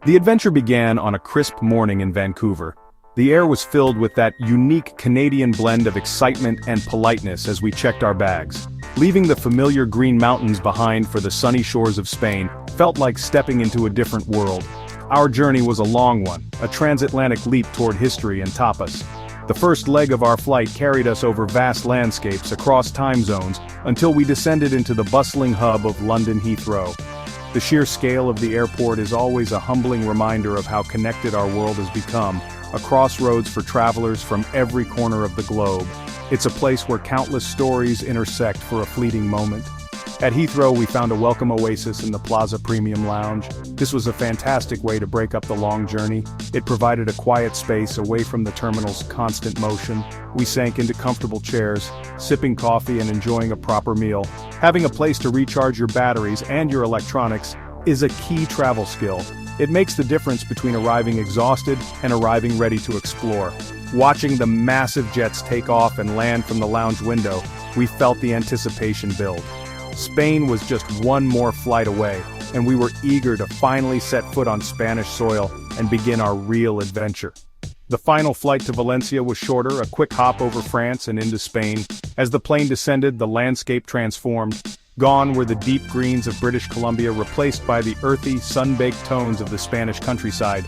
The adventure began on a crisp morning in Vancouver. The air was filled with that unique Canadian blend of excitement and politeness as we checked our bags. Leaving the familiar green mountains behind for the sunny shores of Spain felt like stepping into a different world. Our journey was a long one, a transatlantic leap toward history and tapas. The first leg of our flight carried us over vast landscapes across time zones until we descended into the bustling hub of London Heathrow. The sheer scale of the airport is always a humbling reminder of how connected our world has become, a crossroads for travelers from every corner of the globe. It's a place where countless stories intersect for a fleeting moment. At Heathrow we found a welcome oasis in the Plaza Premium Lounge. This was a fantastic way to break up the long journey. It provided a quiet space away from the terminal's constant motion. We sank into comfortable chairs, sipping coffee and enjoying a proper meal. Having a place to recharge your batteries and your electronics is a key travel skill. It makes the difference between arriving exhausted and arriving ready to explore. Watching the massive jets take off and land from the lounge window, we felt the anticipation build. Spain was just one more flight away, and we were eager to finally set foot on Spanish soil and begin our real adventure. The final flight to Valencia was shorter, a quick hop over France and into Spain. As the plane descended, the landscape transformed. Gone were the deep greens of British Columbia, replaced by the earthy, sun-baked tones of the Spanish countryside.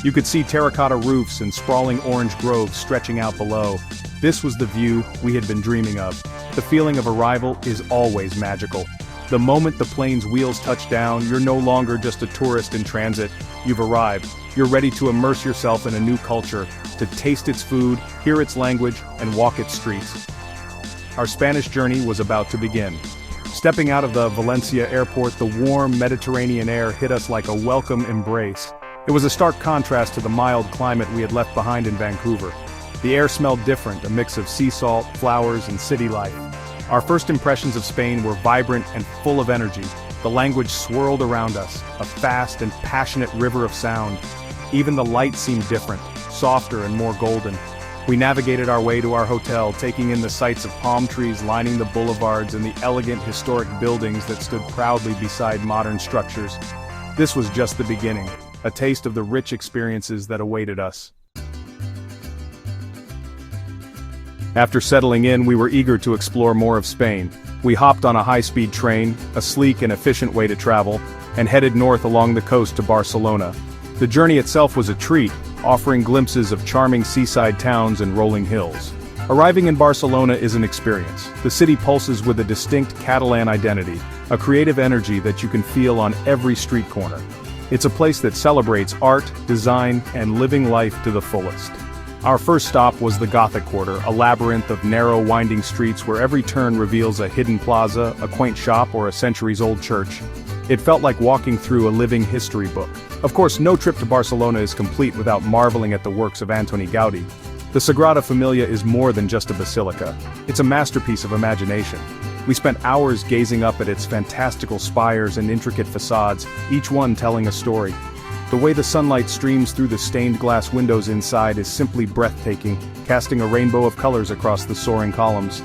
You could see terracotta roofs and sprawling orange groves stretching out below. This was the view we had been dreaming of. The feeling of arrival is always magical. The moment the plane's wheels touch down, you're no longer just a tourist in transit. You've arrived. You're ready to immerse yourself in a new culture, to taste its food, hear its language, and walk its streets. Our Spanish journey was about to begin. Stepping out of the Valencia airport, the warm Mediterranean air hit us like a welcome embrace. It was a stark contrast to the mild climate we had left behind in Vancouver. The air smelled different, a mix of sea salt, flowers, and city life. Our first impressions of Spain were vibrant and full of energy. The language swirled around us, a fast and passionate river of sound. Even the light seemed different, softer and more golden. We navigated our way to our hotel, taking in the sights of palm trees lining the boulevards and the elegant historic buildings that stood proudly beside modern structures. This was just the beginning, a taste of the rich experiences that awaited us. After settling in, we were eager to explore more of Spain. We hopped on a high-speed train, a sleek and efficient way to travel, and headed north along the coast to Barcelona. The journey itself was a treat, offering glimpses of charming seaside towns and rolling hills. Arriving in Barcelona is an experience. The city pulses with a distinct Catalan identity, a creative energy that you can feel on every street corner. It's a place that celebrates art, design, and living life to the fullest. Our first stop was the Gothic Quarter, a labyrinth of narrow, winding streets where every turn reveals a hidden plaza, a quaint shop, or a centuries-old church. It felt like walking through a living history book. Of course, no trip to Barcelona is complete without marveling at the works of Gaudí. The Sagrada Família is more than just a basilica. It's a masterpiece of imagination. We spent hours gazing up at its fantastical spires and intricate facades, each one telling a story. The way the sunlight streams through the stained glass windows inside is simply breathtaking, casting a rainbow of colors across the soaring columns.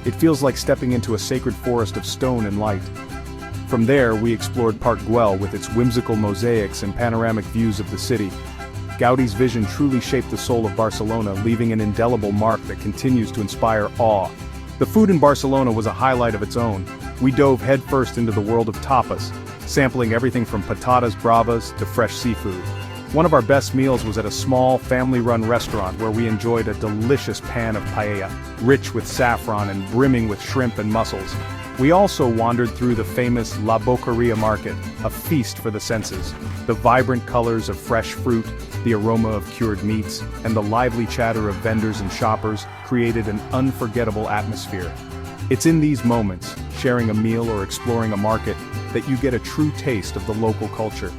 It feels like stepping into a sacred forest of stone and light. From there, we explored Park Güell with its whimsical mosaics and panoramic views of the city. Gaudí's vision truly shaped the soul of Barcelona, leaving an indelible mark that continues to inspire awe. The food in Barcelona was a highlight of its own. We dove headfirst into the world of tapas, sampling everything from patatas bravas to fresh seafood. One of our best meals was at a small, family-run restaurant where we enjoyed a delicious pan of paella, rich with saffron and brimming with shrimp and mussels. We also wandered through the famous La Boqueria market, a feast for the senses. The vibrant colors of fresh fruit, the aroma of cured meats, and the lively chatter of vendors and shoppers created an unforgettable atmosphere. It's in these moments, sharing a meal or exploring a market, that you get a true taste of the local culture.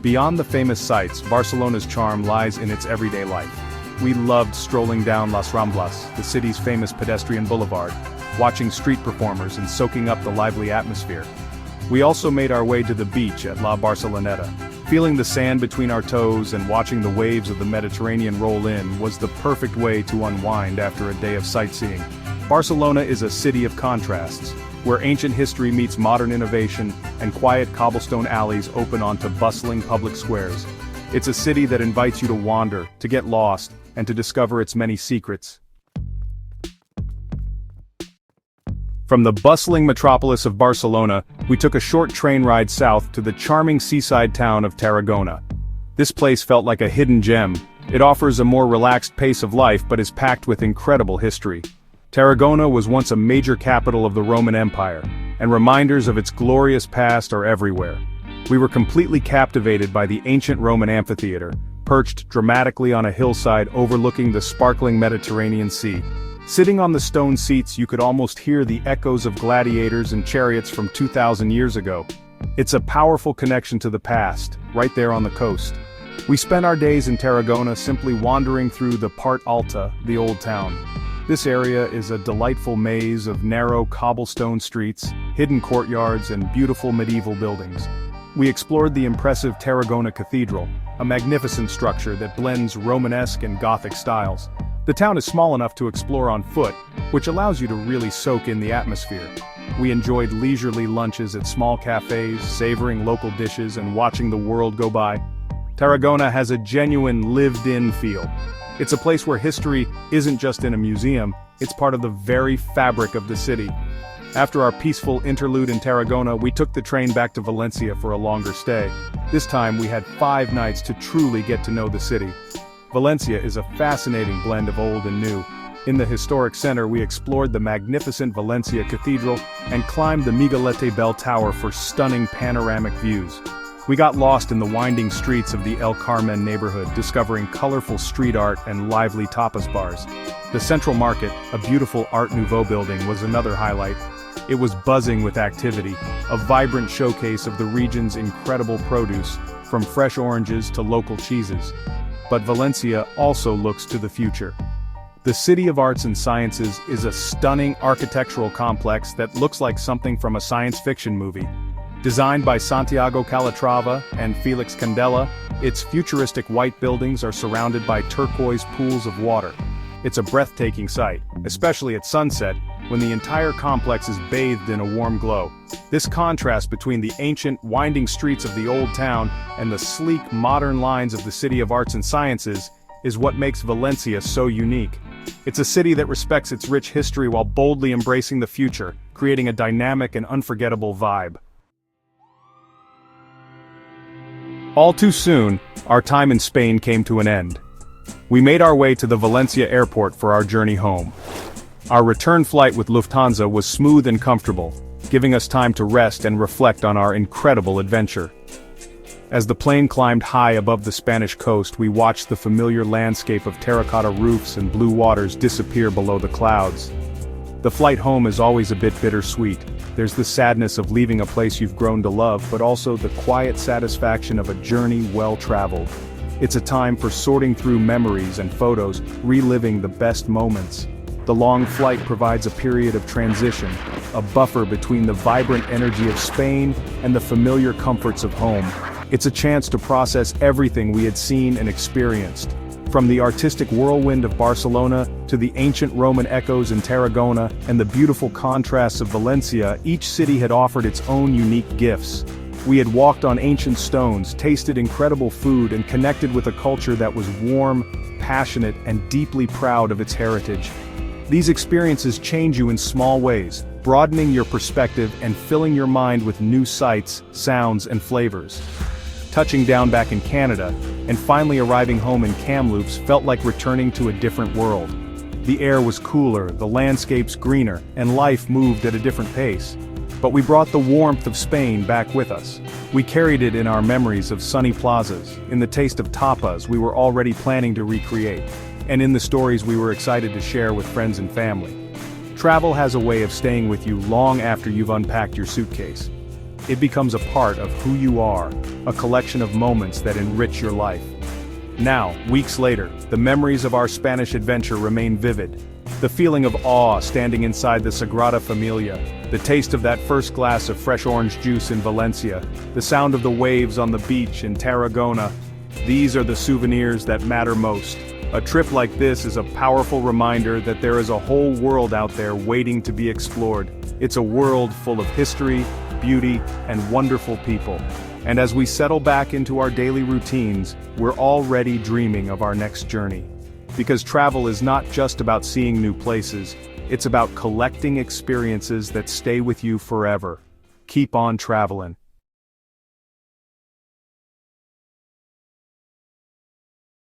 Beyond the famous sights, Barcelona's charm lies in its everyday life. We loved strolling down Las Ramblas, the city's famous pedestrian boulevard, watching street performers and soaking up the lively atmosphere. We also made our way to the beach at La Barceloneta. Feeling the sand between our toes and watching the waves of the Mediterranean roll in was the perfect way to unwind after a day of sightseeing. Barcelona is a city of contrasts. where ancient history meets modern innovation, and quiet cobblestone alleys open onto bustling public squares. It's a city that invites you to wander, to get lost, and to discover its many secrets. From the bustling metropolis of Barcelona, we took a short train ride south to the charming seaside town of Tarragona. This place felt like a hidden gem. It offers a more relaxed pace of life but is packed with incredible history. Tarragona was once a major capital of the Roman Empire, and reminders of its glorious past are everywhere. We were completely captivated by the ancient Roman amphitheater, perched dramatically on a hillside overlooking the sparkling Mediterranean Sea. Sitting on the stone seats, you could almost hear the echoes of gladiators and chariots from 2,000 years ago. It's a powerful connection to the past, right there on the coast. We spent our days in Tarragona simply wandering through the Part Alta, the old town. This area is a delightful maze of narrow cobblestone streets, hidden courtyards, and beautiful medieval buildings. We explored the impressive Tarragona Cathedral, a magnificent structure that blends Romanesque and Gothic styles. The town is small enough to explore on foot, which allows you to really soak in the atmosphere. We enjoyed leisurely lunches at small cafes, savoring local dishes and watching the world go by. Tarragona has a genuine lived-in feel. It's a place where history isn't just in a museum, it's part of the very fabric of the city. After our peaceful interlude in Tarragona, we took the train back to Valencia for a longer stay. This time we had 5 nights to truly get to know the city. Valencia is a fascinating blend of old and new. In the historic center we explored the magnificent Valencia Cathedral and climbed the Miguelete Bell Tower for stunning panoramic views. We got lost in the winding streets of the El Carmen neighborhood, discovering colorful street art and lively tapas bars. The Central Market, a beautiful Art Nouveau building, was another highlight. It was buzzing with activity, a vibrant showcase of the region's incredible produce, from fresh oranges to local cheeses. But Valencia also looks to the future. The City of Arts and Sciences is a stunning architectural complex that looks like something from a science fiction movie. Designed by Santiago Calatrava and Felix Candela, its futuristic white buildings are surrounded by turquoise pools of water. It's a breathtaking sight, especially at sunset, when the entire complex is bathed in a warm glow. This contrast between the ancient, winding streets of the old town and the sleek, modern lines of the City of Arts and Sciences is what makes Valencia so unique. It's a city that respects its rich history while boldly embracing the future, creating a dynamic and unforgettable vibe. All too soon, our time in Spain came to an end. We made our way to the Valencia airport for our journey home. Our return flight with Lufthansa was smooth and comfortable, giving us time to rest and reflect on our incredible adventure. As the plane climbed high above the Spanish coast, we watched the familiar landscape of terracotta roofs and blue waters disappear below the clouds. The flight home is always a bit bittersweet. There's the sadness of leaving a place you've grown to love, but also the quiet satisfaction of a journey well traveled. It's a time for sorting through memories and photos, reliving the best moments. The long flight provides a period of transition, a buffer between the vibrant energy of Spain and the familiar comforts of home. It's a chance to process everything we had seen and experienced. From the artistic whirlwind of Barcelona to the ancient Roman echoes in Tarragona and the beautiful contrasts of Valencia, each city had offered its own unique gifts. We had walked on ancient stones, tasted incredible food, and connected with a culture that was warm, passionate, and deeply proud of its heritage. These experiences change you in small ways, broadening your perspective and filling your mind with new sights, sounds, and flavors. Touching down back in Canada, and finally arriving home in Kamloops felt like returning to a different world. The air was cooler, the landscapes greener, and life moved at a different pace. But we brought the warmth of Spain back with us. We carried it in our memories of sunny plazas, in the taste of tapas we were already planning to recreate, and in the stories we were excited to share with friends and family. Travel has a way of staying with you long after you've unpacked your suitcase. It becomes a part of who you are, a collection of moments that enrich your life. Now, weeks later, the memories of our Spanish adventure remain vivid. The feeling of awe standing inside the Sagrada Família, the taste of that first glass of fresh orange juice in Valencia, the sound of the waves on the beach in Tarragona, these are the souvenirs that matter most. A trip like this is a powerful reminder that there is a whole world out there waiting to be explored. It's a world full of history, beauty, and wonderful people. And as we settle back into our daily routines, we're already dreaming of our next journey. Because travel is not just about seeing new places, it's about collecting experiences that stay with you forever. Keep on traveling.